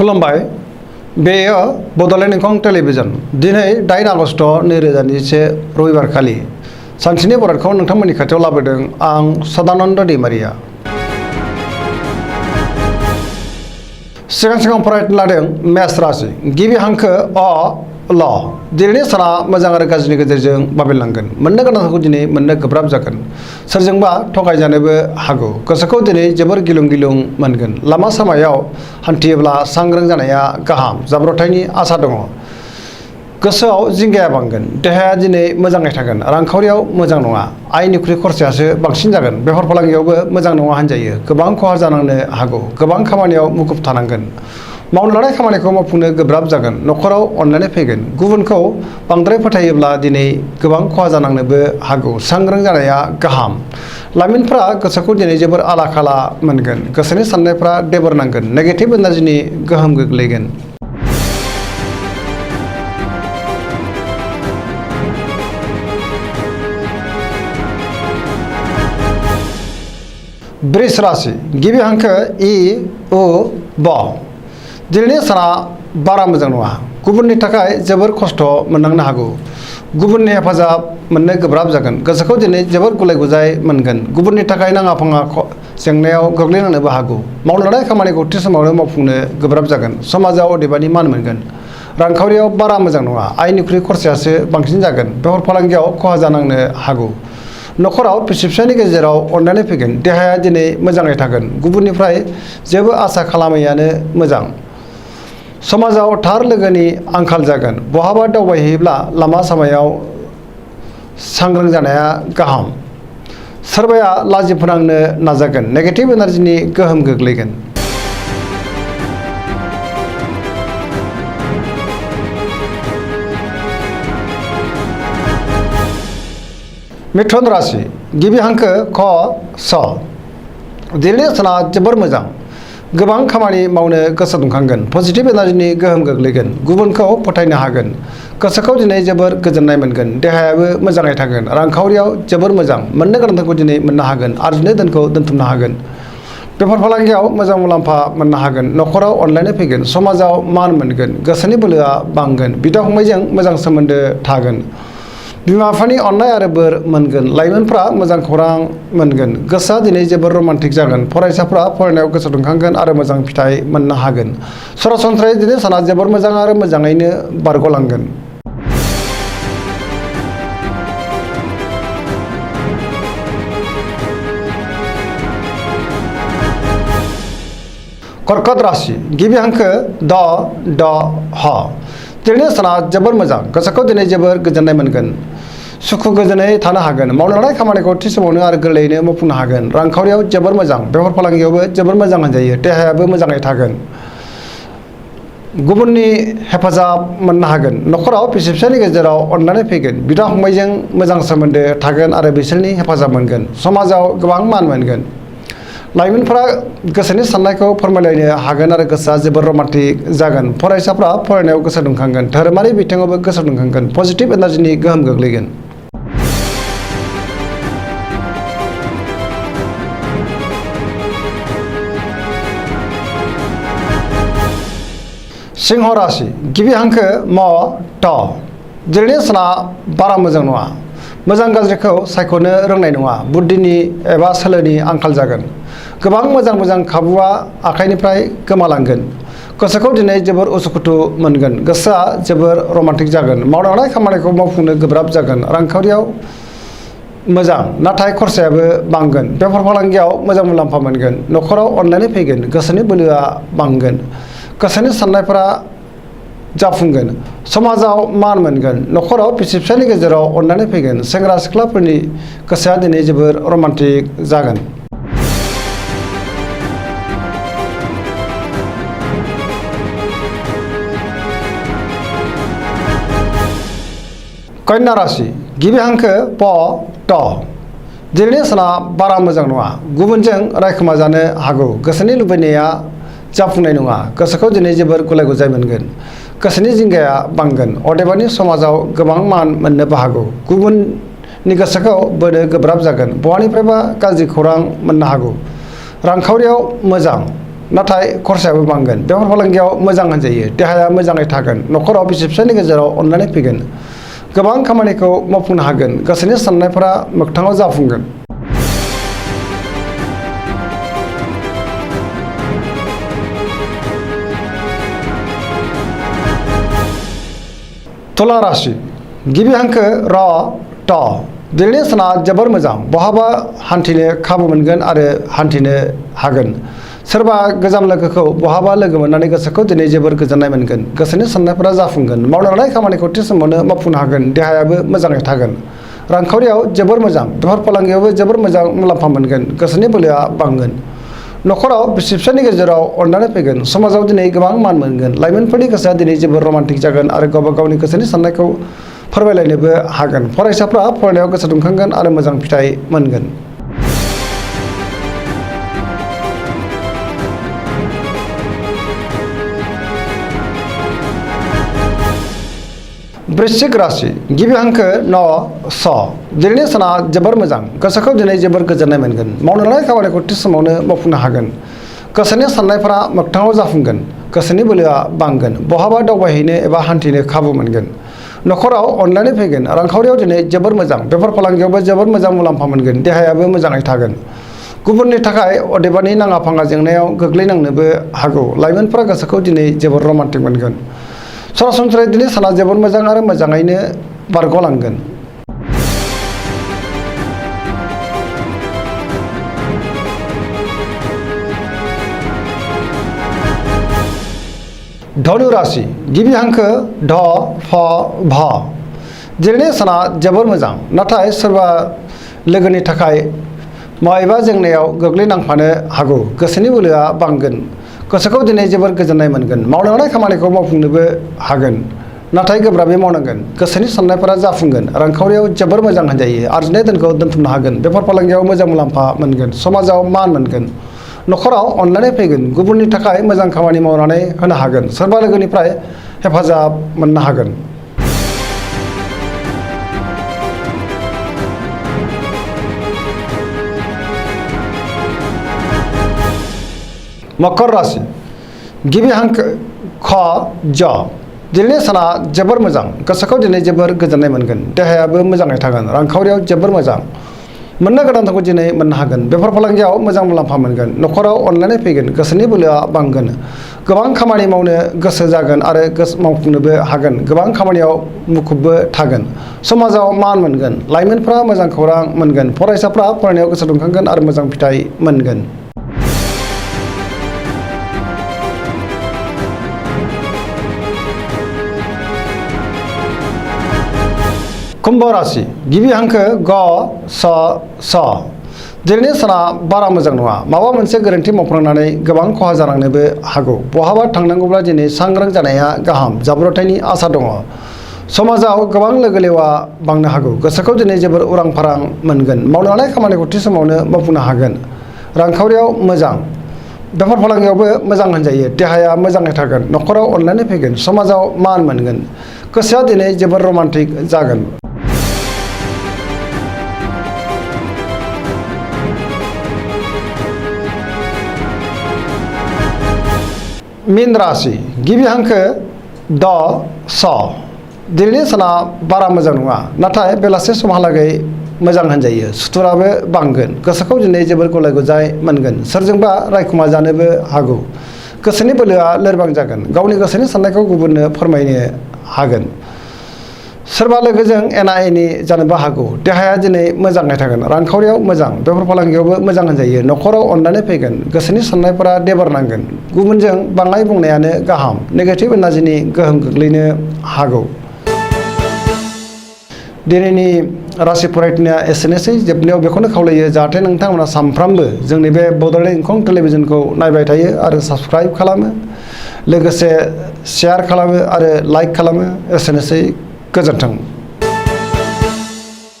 खुलुमबाय बेयो बड'लेण्ड इंखं टेलिभिजन दिनै 8 आगस्ट 2021 रबिबार खालि सानसेनि बरादखौ नोंथांमोननि खाथियाव लाबोदों आं सदानन्द दैमारिया। सिगां फरायनो लादों मेष राशि गिबि हांखो अ ल दिनैनि साना मोजां आरो गाज्रिनि गेजेरजों बाबेनलांगोन मोननो गोनांखौ दिनै मोननो गोब्राब जागोन सोरजोंबा थगायजानोबो हागौ गोसोखौ दिनै जोबोर गिलुं गिलुं मोनगोन लामा सामायाव हान्थियोब्ला सांग्रां जानाया गाहाम जाब्रबथायनि आसा दङ गोसोआव जिंगाया बांगोन देहाया दिनै मोजाङै थागोन रांखावरियाव मोजां नङा आयनिख्रुइ खरसायासो बांसिन जागोन बेफार फालांगियावबो मोजां नङा होनजायो गोबां खहा जानांनो हागौ गोबां खामानियाव मुखुब थानांगोन मावनो लानाय खामानिखौ मावफुंनो गोब्राब जागोन न'खराव अनलायनाय फैगोन गुबुनखौ बांद्राय फोथायोब्ला दिनै गोबां खहा जानांनोबो हागौ सांग्रां जानाया गाहाम लाइमोनफ्रा गोसोखौ दिनै जोबोर आला खाला मोनगोन गोसोनि साननायफ्रा देबर नांगोन नेगेटिभ एनार्जिनि गोहोम गोग्लैगोन। वृष राशि गिबि हांखो इ उ ब दिनैनि साना बारा मोजां नङा गुबुननि थाखाय जोबोर खस्थ' मोननांनो हागौ गुबुननि हेफाजाब मोननो गोब्राब जागोन गोसोखौ दिनै जोबोर गुलाय गुजाय मोनगोन गुबुननि थाखाय नाङा फाङा जेंनायाव गोग्लैनांनोबो हागौ मावनो लानाय खामानिखौ थि समावनो मावफुंनो गोब्राब जागोन समाजाव अदेबानि मान मोनगोन रांखावरियाव बारा मोजां नङा आयनिख्रुइ खरसायासो बांसिन जागोन बेफार फालांगियाव खहा जानांनो हागौ न'खराव बिसि फिसायनि गेजेराव अनलायनाय फैगोन देहाया दिनै मोजाङै थागोन गुबुननिफ्राय जेबो आसा खालामैयानो मोजां समाजाव थार लोगोनि आंखाल जागोन बहाबा दावबायहैयोब्ला लामा सामायाव सांग्रां जानाया गाहाम सोरबाया लाजि फोनांनो नाजागोन नेगेटिभ एनार्जिनि गोहोम गोग्लैगोन। मिथुन राशि गिबि हांखो ख स दिनैनि साना जोबोर मोजां गोबां खामानि मावनो गोसो दुंखांगोन पजिटिभ एनार्जिनि गोहोम गोग्लैगोन गुबुनखौ फोथायनो हागोन गोसोखौ दिनै जोबोर गोजोननाय मोनगोन देहायाबो मोजाङै थागोन रांखावरियाव जोबोर मोजां मोननो गोनांखौ दिनै मोननो हागोन आरजिनो दोनखौ दोनथुमनो हागोन बेफार फालांगियाव मोजां मुलाम्फा मोननो हागोन न'खराव अनलायनाय फैगोन समाजाव मान मोनगोन गोसोनि बोलोआ बांगोन बिदा फंबायजों मोजां सोमोन्दो थागोन बिमा बिफानि अननाय आरो बोर मोनगोन लाइमोनफ्रा मोजां खौरां मोनगोन गोसोआ दिनै जोबोर रमान्टिक जागोन फरायसाफ्रा फरायनायाव गोसो दुंखांगोन आरो मोजां फिथाइ मोननो हागोन सरासनस्रायै दिनै साना जोबोर मोजां आरो मोजाङैनो बारग'लांगोन। कर्कट राशि गिबि हांखो द ड ह दिनैनि साना जोबोर मोजां गोसोखौ दिनै जोबोर गोजोननाय मोनगोन सुखु गोजोनै थानो हागोन मावनो लानाय खामानिखौ थि समावनो आरो गोरलैयैनो मावफुंनो हागोन रांखावरियाव जोबोर मोजां बेफार फालांगियावबो जोबोर मोजां होनजायो देहायाबो मोजाङै थागोन गुबुननि हेफाजाब मोननो हागोन न'खराव बिसि फिसायनि गेजेराव अनलायनाय फैगोन बिदा फंबायजों मोजां सोमोन्दो थागोन आरो बिसोरनि हेफाजाब मोनगोन समाजाव गोबां मान मोनगोन लाइमोनफोरा गोसोनि साननायखौ फोरमायलायनो हागोन आरो गोसोआ जोबोर रमान्टिक जागोन फरायसाफ्रा फरायनायाव गोसो दुंखांगोन धोरोमारि बिथिङावबो गोसो दुंखांगोन पजिटिभ एनार्जिनि गोहोम गोग्लैगोन। सिंह राशि गिबि हांखो म ट दिनैनि साना बारा मोजां नङा मोजां गाज्रिखौ सायख'नो रोंनाय नङा बुद्धिनि एबा सोलोनि आंखाल जागोन गोबां मोजां खाबुआ आखाइनिफ्राय गोमालांगोन गोसोखौ दिनै जोबोर उसुखुथु मोनगोन गोसोआ जोबोर रमान्टिक जागोन मावनो लानाय खामानिखौ मावफुंनो गोब्राब जागोन रांखावरियाव मोजां नाथाय खरसायाबो बांगोन बेफार फालांगियाव मोजां मुलाम्फा मोनगोन न'खराव अनलायनाय फैगोन गोसोनि बोलोआ बांगोन गोसोनि साननायफोरा जाफुंगोन समाजाव मान मोनगोन न'खराव बिसि फिसायनि गेजेराव अनलायनाय फैगोन सेंग्रा सिख्लाफोरनि गोसोआ दिनै जोबोर रमान्टिक जागोन। कन्या राशि गिबि हांखो प ट दिनैनि साना बारा मोजां नङा गुबुनजों रायखोमा जानो हागौ गोसोनि लुबैनाया जाफुंनाय नङा गोसोखौ दिनै जोबोर गुलाय गुजाय मोनगोन गोसोनि जिंगाया बांगोन अदेबानि समाजाव गोबां मान मोननोबो हागौ गुबुननि गोसोखौ बोनो गोब्राब जागोन बहानिफ्रायबा गाज्रि खौरां मोननो हागौ रांखावरियाव मोजां नाथाय खरसायाबो बांगोन। बेफार फालांगियाव मोजां होनजायो, देहाया मोजाङै थागोन, न'खराव बिसि फिसायनि गेजेराव अनलायनाय फैगोन, गोबां खामानिखौ मावफुंनो हागोन, गोसोनि साननायफोरा मोगथाङाव जाफुंगोन। तुला राशि गिबि हांखो र ट दिनैनि साना जोबोर मोजां। बहाबा हान्थिनो खाबु मोनगोन आरो हान्थिनो हागोन। सोरबा गोजाम लोगोखौ बहाबा लोगो मोननानै गोसोखौ दिनै जोबोर गोजोननाय मोनगोन। गोसोनि साननायफोरा जाफुंगोन। मावनो लानाय खामानिखौ थि समावनो मावफुंनो हागोन। देहायाबो मोजाङै थागोन। रांखावरियाव जोबोर मोजां। बेफार फालांगियावबो जोबोर मोजां मुलाम्फा मोनगोन। गोसोनि बोलोआ बांगोन। न'खराव बिसि फिसायनि गेजेराव अननानै फैगोन। समाजाव दिनै गोबां मान मोनगोन। लाइमोनफोरनि गोसोआ दिनै जोबोर रमान्टिक जागोन आरो गावबा गावनि गोसोनि साननायखौ फोरमायलायनोबो हागोन। फरायसाफ्रा फरायनायाव गोसो दुंखांगोन आरो मोजां फिथाइ मोनगोन। वृश्चिक राशि गिबि हांखो न स दिनैनि साना जोबोर मोजां। गोसोखौ दिनै जोबोर गोजोननाय मोनगोन। मावनो लानाय खामानिखौ थि समावनो मावफुंनो हागोन। गोसोनि साननायफोरा मोगथाङाव जाफुंगोन। गोसोनि बोलोआ बांगोन। बहाबा दावबायहैनो एबा हान्थिनो खाबु मोनगोन। न'खराव अनलायनाय फैगोन। रांखावरियाव दिनै जोबोर मोजां। बेफार फालांगियावबो जोबोर मोजां मुलाम्फा मोनगोन। देहायाबो मोजाङै थागोन। गुबुननि थाखाय अदेबानि नाङा फाङा जेंनायाव गोग्लैनांनोबो हागौ। लाइमोनफोरा गोसोखौ दिनै जोबोर रमान्टिक मोनगोन। सरासनस्रायै दिनै साना जोबोर मोजां आरो मोजाङैनो बारग'लांगोन। धनु राशि गिबि हांखो ध फ भ दिनैनि साना जोबोर मोजां। नाथाय सोरबा लोगोनि थाखाय माबेबा जेंनायाव गोग्लैनांफानो हागौ। गोसोनि बोलोआ बांगोन। गोसोखौ दिनै जोबोर गोजोननाय मोनगोन। मावनो लानाय खामानिखौ मावफुंनोबो हागोन। नाथाय गोब्राबै मावनांगोन। गोसोनि साननायफोरा जाफुंगोन। रांखावरियाव जोबोर मोजां होनजायो। आरजिनाय धोनखौ दोनथुमनो हागोन। बेफार फालांगियाव मोजां मुलाम्फा मोनगोन। समाजाव मान मोनगोन। न'खराव अनलायनाय फैगोन। गुबुननि थाखाय मोजां खामानि मावनानै होनो हागोन। सोरबा लोगोनिफ्राय हेफाजाब मोननो हागोन। मकर राशि गिबि हांखो ख ज दिनैनि साना जोबोर मोजां। गोसोखौ दिनै जोबोर गोजोननाय मोनगोन। देहायाबो मोजाङै थागोन। रांखावरियाव जोबोर मोजां। मोननो गोनांखौ दिनै मोननो हागोन। बेफार फालांगियाव मोजां मुलाम्फा मोनगोन। न'खराव अनलायनाय फैगोन। गोसोनि बोलोआ बांगोन। गोबां खामानि मावनो गोसो जागोन आरो मावफुंनोबो हागोन। गोबां खामानियाव मुखुबबो थागोन। समाजाव मान मोनगोन। लाइमोनफ्रा मोजां खौरां मोनगोन। फरायसाफ्रा फरायनायाव गोसो दुंखांगोन आरो मोजां फिथाइ मोनगोन। कुम्भ राशि गिबि हांखो ग स स दिनैनि साना बारा मोजां नङा। माबा मोनसे गोरोन्थि मावफ्लांनानै गोबां खहा जानांनोबो हागौ। बहाबा थांनांगौब्ला दिनै सांग्रां जानाया गाहाम। जाब्रबथायनि आसा दङ। समाजाव गोबां लोगो लेवा बांनो हागौ। गोसोखौ दिनै जोबोर उरां फारां मोनगोन। मावनो लानाय खामानिखौ थि समावनो मावफुंनो हागोन। रांखावरियाव मोजां। बेफार फालांगियावबो मोजां होनजायो। देहाया मोजाङै थागोन। न'खराव अनलायनाय फैगोन। समाजाव मान मोनगोन। गोसोआ दिनै जोबोर रमान्टिक जागोन। मीन राशि गिबि हांखो द स दिनैनि साना बारा मोजां नङा। नाथाय बेलासे समहालागै मोजां होनजायो। सुथुराबो बांगोन। गोसोखौ दिनै जोबोर गलाय गुजाय मोनगोन। सोरजोंबा रायखुमा जानोबो हागौ। गोसोनि बोलोआ लोरबां जागोन। गावनि गोसोनि साननायखौ गुबुननो फोरमायनो हागोन। सोरबा लोगोजों एना एनि जानोबो हागौ। देहाया दिनै मोजाङै थागोन। रांखावरियाव मोजां। बेफार फालांगियावबो मोजां होनजायो। न'खराव अननानै फैगोन। गोसोनि साननायफोरा देबारनांगोन। गुबुनजों बाङाय बुंनायानो गाहाम। नेगेटिभ एनार्जिनि गोहोम गोग्लैनो हागौ। दिनैनि राशि फरायनाया एसेनोसै। जोबनायाव बेखौनो खावलायो जाहाथे नोंथांमोना सानफ्रामबो जोंनि बे बड'लेण्ड इंखं टेलिभिजनखौ नायबाय थायो आरो साबस्क्राइब खालामो, लोगोसे शेयार खालामो आरो लाइक खालामो। एसेनोसै। गोजोन्थों।